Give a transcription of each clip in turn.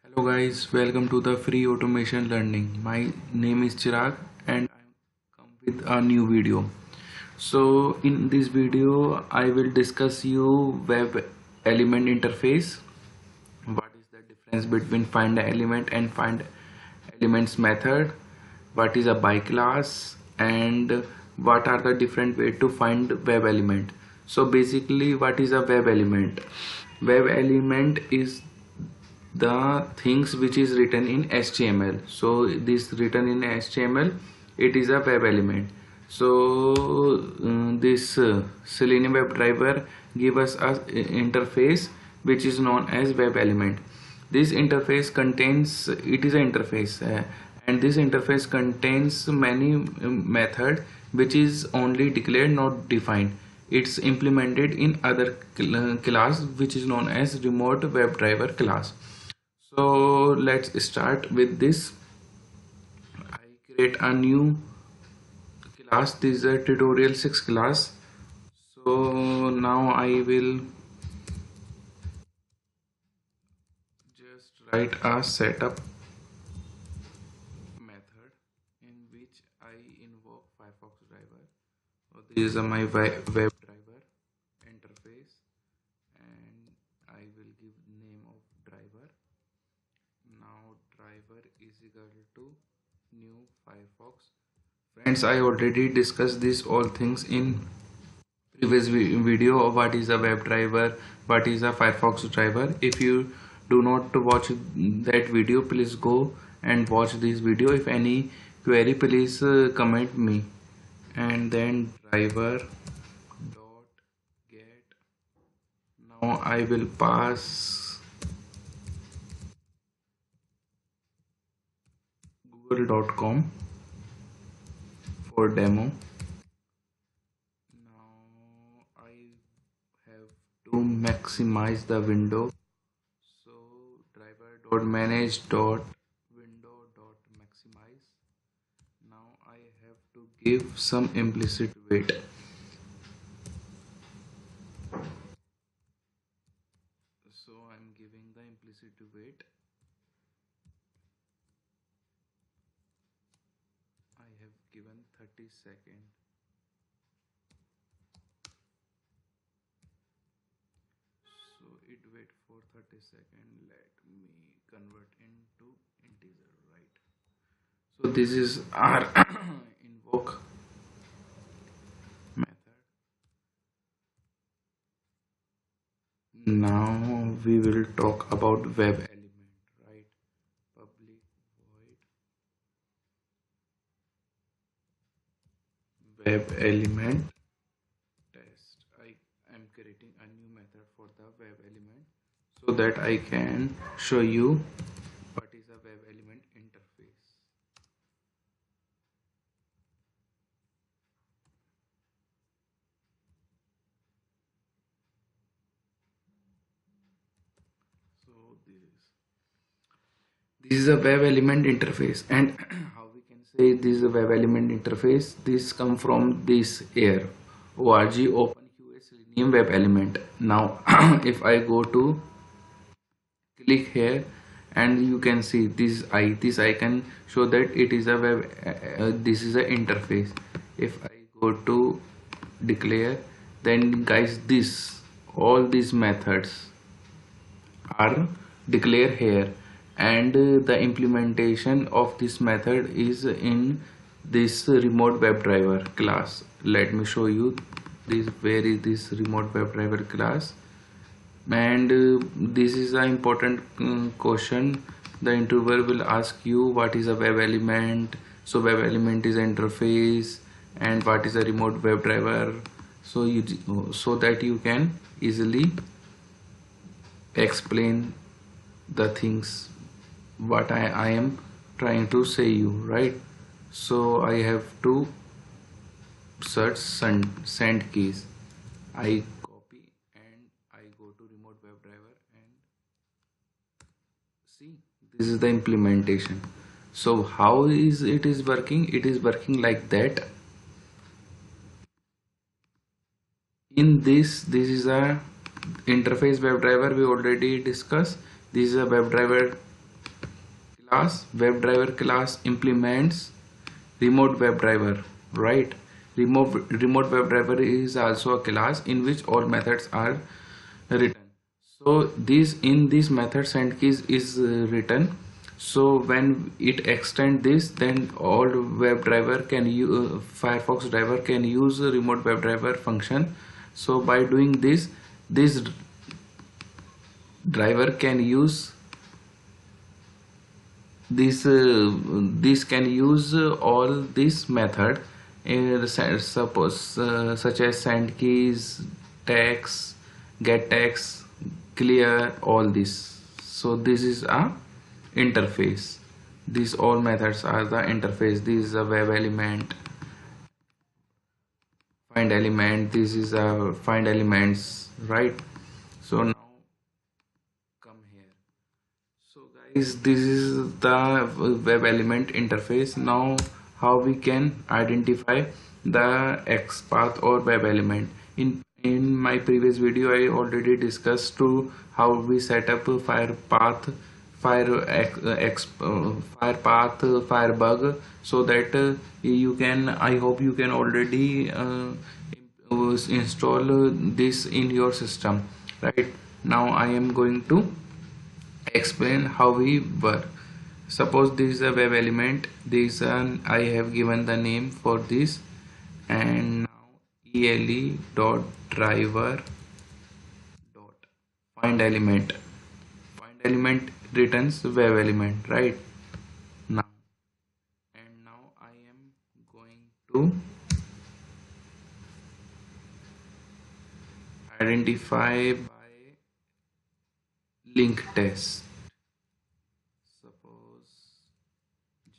Hello guys, welcome to the free automation learning. My name is Chirag and I come with a new video. So in this video I will discuss you web element interface. What is the difference between find element and find elements method? What is a by class and what are the different way to find web element? So basically what is a web element? Web element is the things which is written in HTML. So this written in HTML, it is a web element. So this Selenium Webdriver give us a interface which is known as web element. This interface contains, it is an interface and this interface contains many method which is only declared, not defined. It's implemented in other class which is known as remote WebDriver class. So let's start with this. I create a new class. This is a tutorial 6 class. So now I will just write a setup method in which I invoke Firefox driver. So this is my web driver interface and I will give name of driver. Now driver is equal to new Firefox. Friends, I already discussed these all things in previous video of what is a web driver, what is a Firefox driver. If you do not watch that video, please go and watch this video. If any query, please comment me. And then driver dot get. Now I will pass google.com for demo. Now I have to maximize the window. So driver.manage.window.maximize. Now I have to give some implicit weight. So I'm giving the implicit weight. I have given 30 seconds. So it wait for 30 seconds. Let me convert into integer, right? So this is our invoke method. Now we will talk about web element, right? Public void web element test. I am creating a new method for the web element so that I can show you what is a web element interface. So this is a web element interface, and how we can say this is a web element interface. This come from this here org openqa selenium web element. Now if I go to click here and you can see this icon show that it is a web this is a interface. If I go to declare, then guys, this all these methods are declared here, and the implementation of this method is in this remote WebDriver class. Let me show you this. Where is this remote WebDriver class? And this is an important question. The interviewer will ask you what is a web element. So web element is interface, and what is a remote WebDriver. So that you can easily explain the things what I am trying to say you, right? So I have to search send keys. I copy and I go to remote WebDriver and see this is the implementation. So how is it is working? It is working like that. In this is a interface WebDriver we already discussed. This is a WebDriver class, WebDriver class implements remote WebDriver, right? Remote WebDriver is also a class in which all methods are written. So this in this method send keys is written. So when it extend this, then all WebDriver can use Firefox driver can use remote WebDriver function. So by doing this, this driver can use this can use all this method suppose such as send keys, tags, get tags, clear, all this. So this is a interface. These all methods are the interface. This is a web element, find element. This is a find elements, right? So now come here. So guys, this is the web element interface. Now how we can identify the Xpath or web element. In my previous video I already discussed to how we set up Firepath, Firebug, so that you can, I hope you can already install this in your system, right? Now I am going to explain how we work. Suppose this is a web element. This I have given the name for this, and now ele dot driver dot find element. Find element returns web element, right? Now and now I am going to identify by link test. Suppose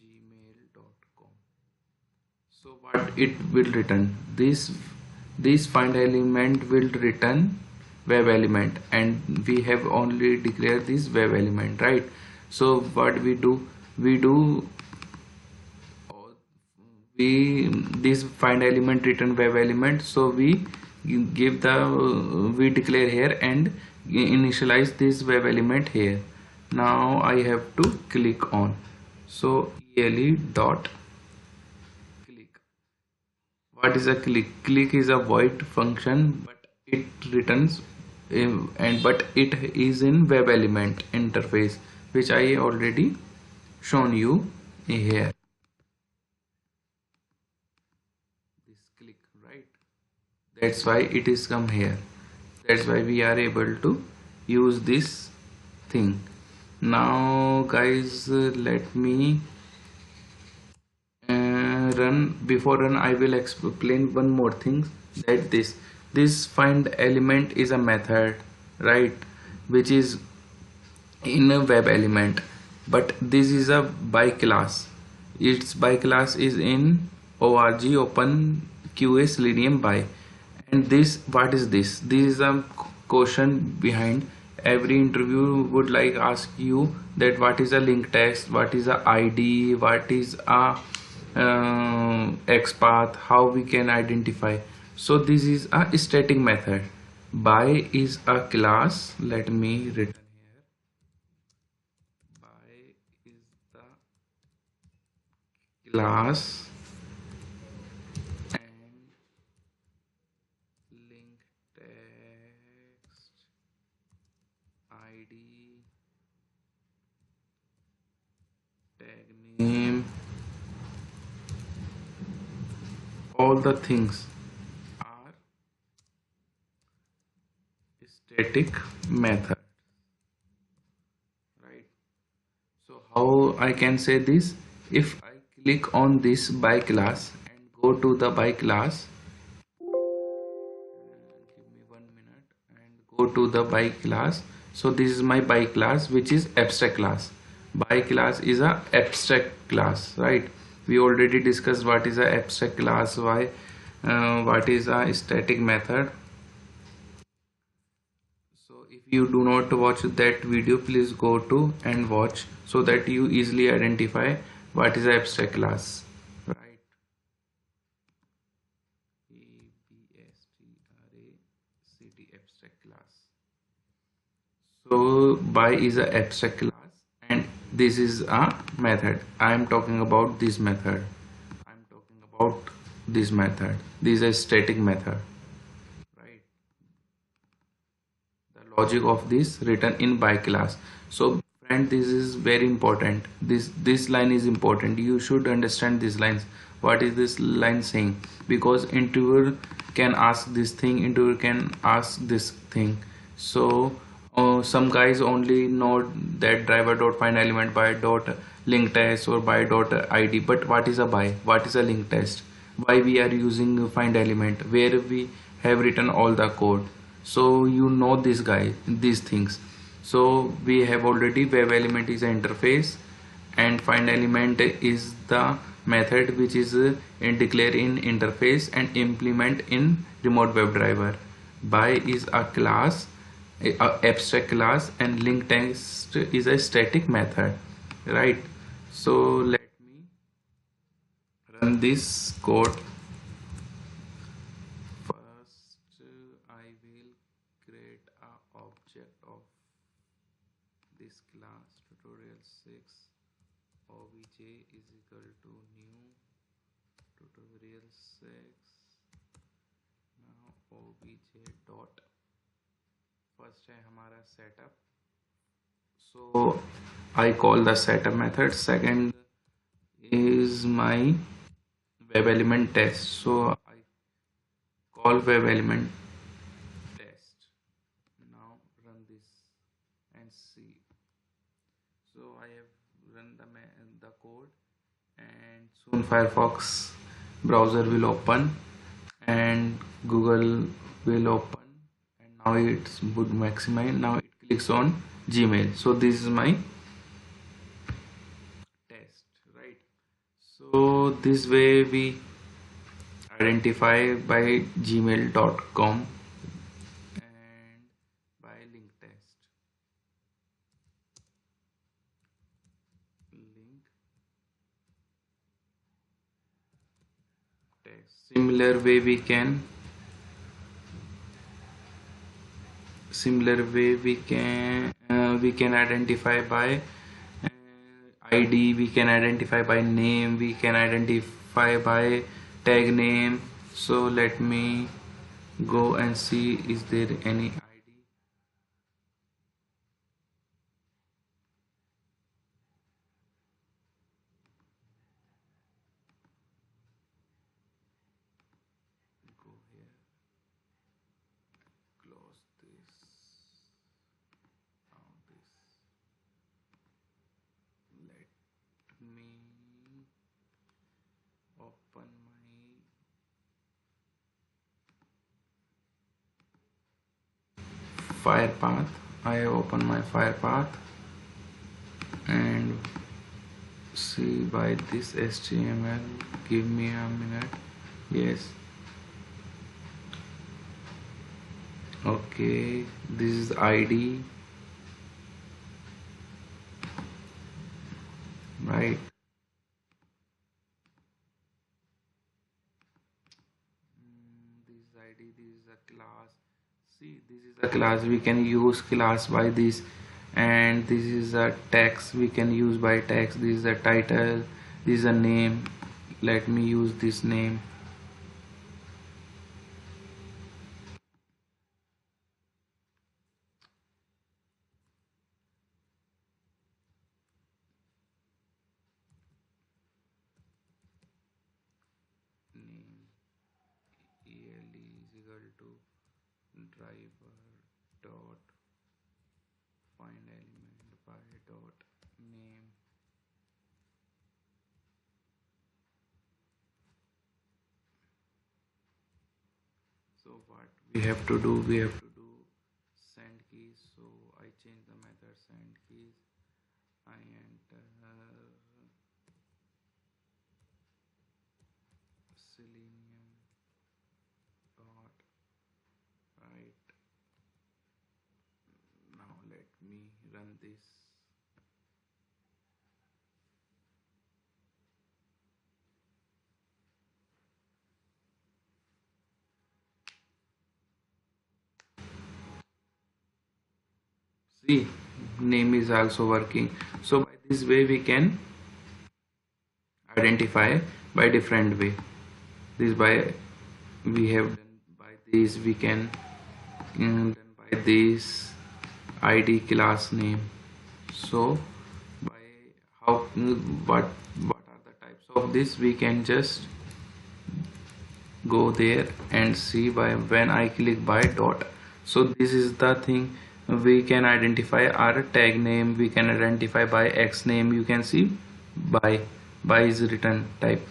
gmail.com. So what it will return, this find element will return web element, and we have only declared this web element, right? So what we do, we this find element return web element, so we give the we declare here and initialize this web element here. Now I have to click on, so ele dot click. What is a click? Click is a void function, but it returns but it is in web element interface, which I already shown you here. This click, right? That's why it is come here. That's why we are able to use this thing. Now guys, let me run. Before run, I will explain one more thing, that this find element is a method, right, which is in a web element, but this is a by class. Its by class is in org open qa selenium by. And this, what is this? This is a question behind. Every interview would like ask you that what is a link text, what is a id, what is a Xpath, how we can identify. So this is a static method. By is a class. Let me written here. By is the class and link text id tag name, all the things are static method, right? So how I can say this? If I click on this by class and go to the by class, give me 1 minute, and go to the by class. So this is my by class, which is abstract class. By class is a abstract class, right? We already discussed what is a abstract class, why what is a static method. So if you do not watch that video, please go to and watch, so that you easily identify what is a abstract class, right? abstract class. So by is a abstract class, and this is a method. I am talking about this method. I am talking about this method. This is a static method, right? The logic of this written in by class. So friend, this is very important. This line is important. You should understand these lines. What is this line saying? Because interviewer can ask this thing, interviewer can ask this thing. So some guys only know that driver dot find element by dot link test or by dot id, but what is a by, what is a link test, why we are using find element, where we have written all the code. So you know this guy, these things. So we have already web element is an interface, and find element is the method which is declared in interface and implement in remote WebDriver. By is a class, a abstract class, and link text is a static method, right? So let me run this code. First I will create a object of this class tutorial 6 obj is equal to new tutorial 6. now obj dot first है हमारा setup. So I call the setup method. Second is my web element test. So I call web element test. Now run this and see. So I have run the code, and soon Firefox browser will open and Google will open, and now it's boot maximize. Now it clicks on Gmail. So this is my test, right? So this way we identify by gmail.com and by link test. Link test. We can identify by ID, we can identify by name, we can identify by tag name. So let me go and see, is there any ID? Go here, close this, now this. Let me open my Firepath. I open my Firepath and see by this HTML. Give me a minute. Yes. Okay, this is ID, right? This is ID, this is a class. See, this is a class. We can use class by this, and this is a text. We can use by text. This is a title. This is a name. Let me use this name. Name EL is equal to driver dot find element by dot name. So what we have to do, we have to do send keys. So I change the method send keys. I enter Selenium dot right. Now let me run this. See, name is also working. So by this way we can identify by different way. This by we have done by this, we can done by this id class name. So by how what are the types of this, we can just go there and see by when I click by dot. So this is the thing, we can identify our tag name, we can identify by x name. You can see by is return type.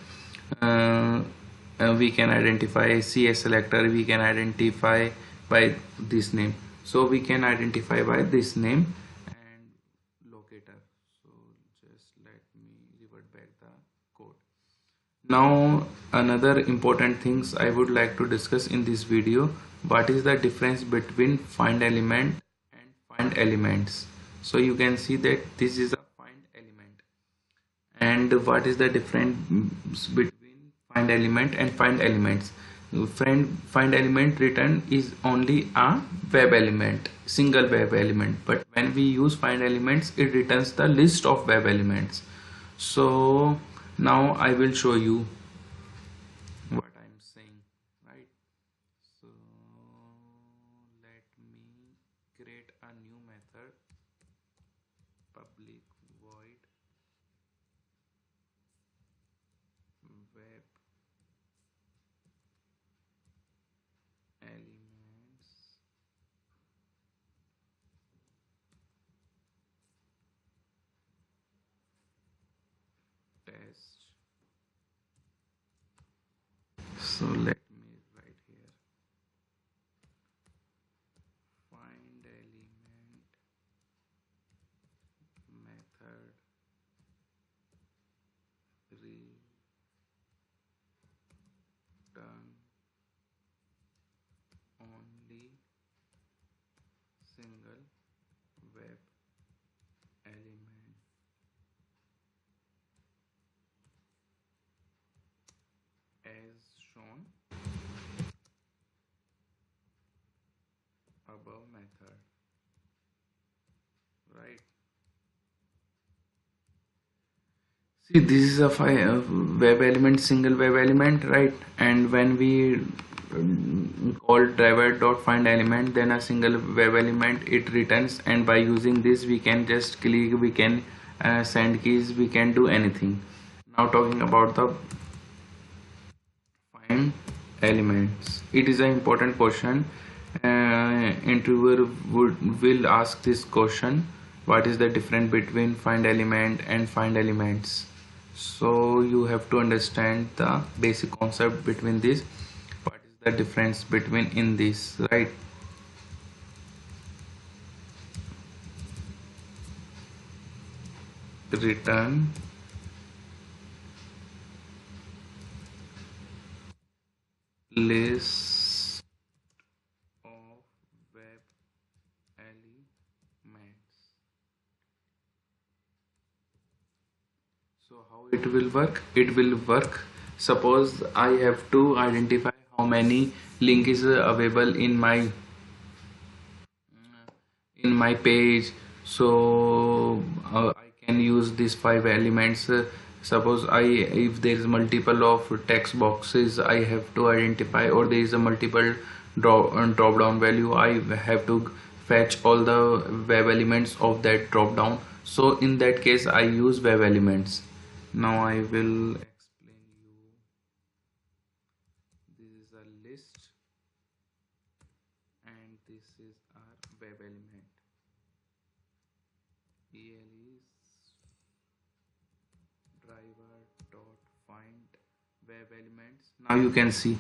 We can identify CS selector, we can identify by this name. So we can identify by this name and locator. So just let me revert back the code. Now another important things I would like to discuss in this video, what is the difference between find element and find elements. So you can see that this is a find element, and what is the difference between find element and find elements. Find element return is only a web element, single web element, but when we use find elements, it returns the list of web elements. So now I will show you what I'm saying, right? So let me create a new method, public void web elements test. So let me write here find element method return only single web element as shown above method, right? See, this is a web element, single web element, right? And when we call driver dot find element, then a single web element it returns, and by using this we can just click, we can send keys, we can do anything. Now talking about the find elements, it is an important question. Interviewer will ask this question, what is the difference between find element and find elements. So you have to understand the basic concept between this, what is the difference between in this, right? Return list of web elements. So how it will work? It will work, suppose I have to identify how many link is available in my page. So I can use these 5 elements. Suppose if there is multiple of text boxes I have to identify, or there is a multiple drop down value, I have to fetch all the web elements of that drop down. So in that case I use web elements. Now I will explain you. This is a list and this is our web element. Here is driver dot find web elements. Now you can see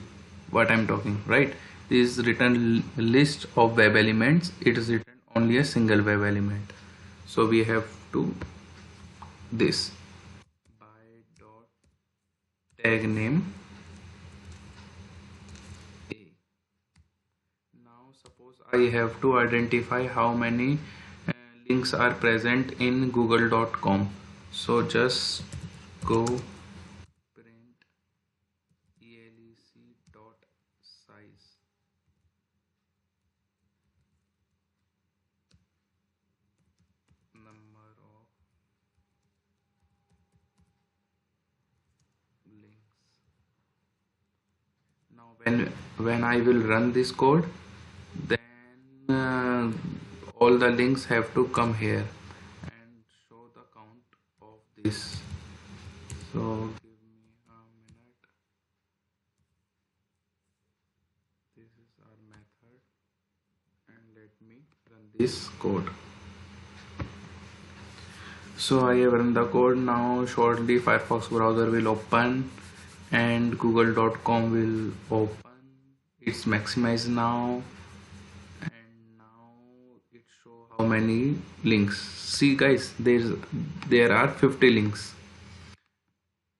what I'm talking, right? This is written list of web elements, it is written only a single web element. So we have to this by dot tag name a. Now suppose I have to identify how many links are present in google.com. So just go print elec dot size. Number of when I will run this code, then all the links have to come here and show the count of this. So give me a minute. This is our method, and let me run this code. So I have run the code. Now shortly Firefox browser will open and google.com will open. It's maximized now, and now it show how many links. See guys, there are 50 links.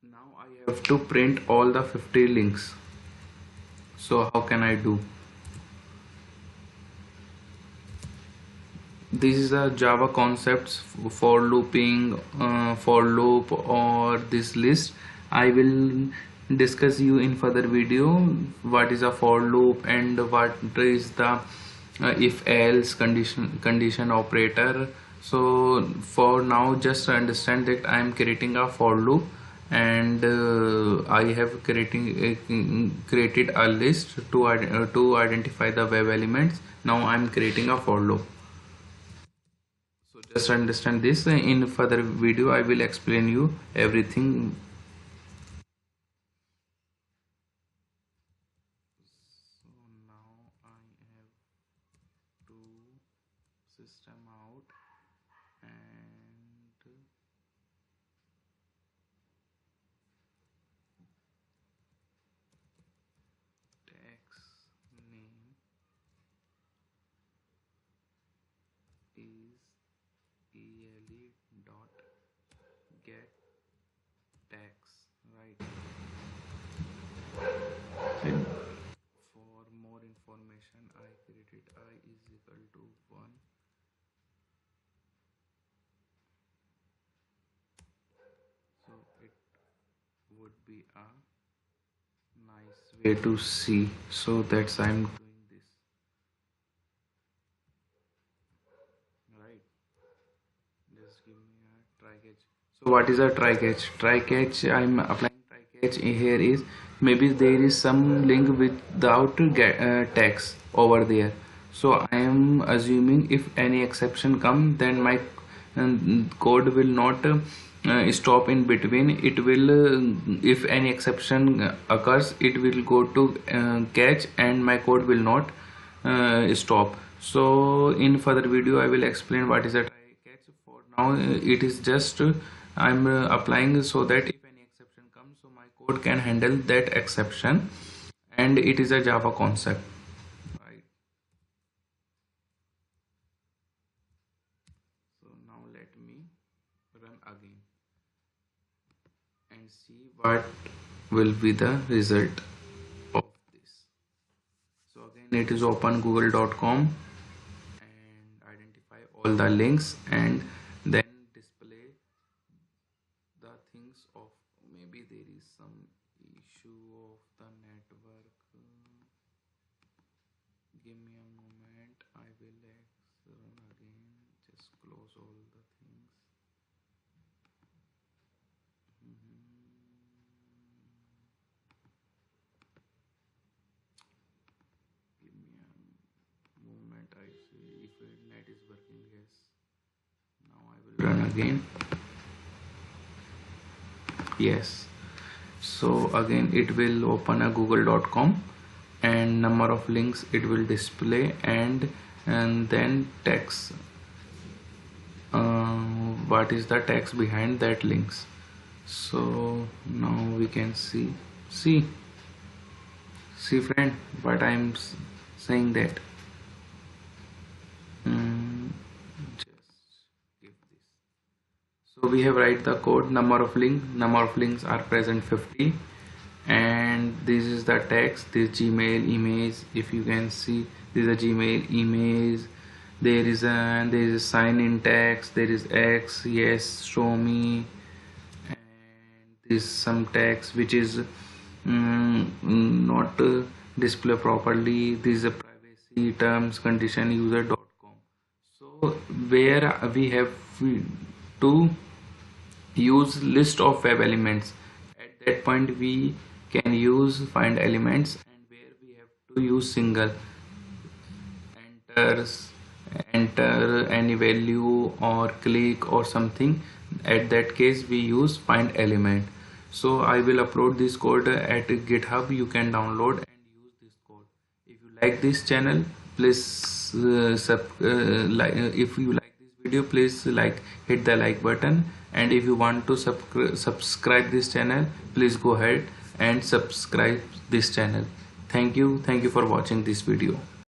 Now I have to print all the 50 links. So how can I do? This is a Java concepts for looping, for loop, or this list. I will discuss you in further video what is a for loop and what is the if else condition operator. So for now just understand that I am creating a for loop, and I have created a list to identify the web elements. Now I am creating a for loop. So just understand this. In further video I will explain you everything. So now I have to system out and text name is ele dot get tags, right? And for more information I created I is equal to 1. So it would be a nice way to see. So that's I'm doing this, right? Just give me a try catch. So what is a try catch? Try catch, I'm applying try catch here is maybe there is some link without tags over there. So I am assuming if any exception come, then my code will not stop in between. It will if any exception occurs, it will go to catch and my code will not stop. So in further video I will explain what is a try catch. For now it is just I'm applying so that if any exception comes, so my code can handle that exception, and it is a Java concept, right? So now let me run again and see what will be the result of this. So again it is open google.com and identify all the links, and then display the things of maybe there is some issue of the network. Give me a moment, I will run again, just close all the things. Give me a moment, I see if net is working. Yes, now I will run again. Yes, so again it will open a google.com and number of links it will display, and then text, what is the text behind that links. So now we can see friend what I am saying that just give this. So we have write the code, number of links are present 50, and this is the text, this Gmail image. If you can see, this is a Gmail image. There is a sign in text, there is X, yes, show me, and this some text which is not display properly. This is a privacy terms condition user.com. So where we have to use list of web elements, at that point we can use find elements, and where to use single enters enter any value or click or something, at that case we use find element. So I will upload this code at GitHub. You can download and use this code. If you like this channel, please if you like this video, please hit the like button, and if you want to subscribe this channel, please go ahead and subscribe this channel. Thank you for watching this video.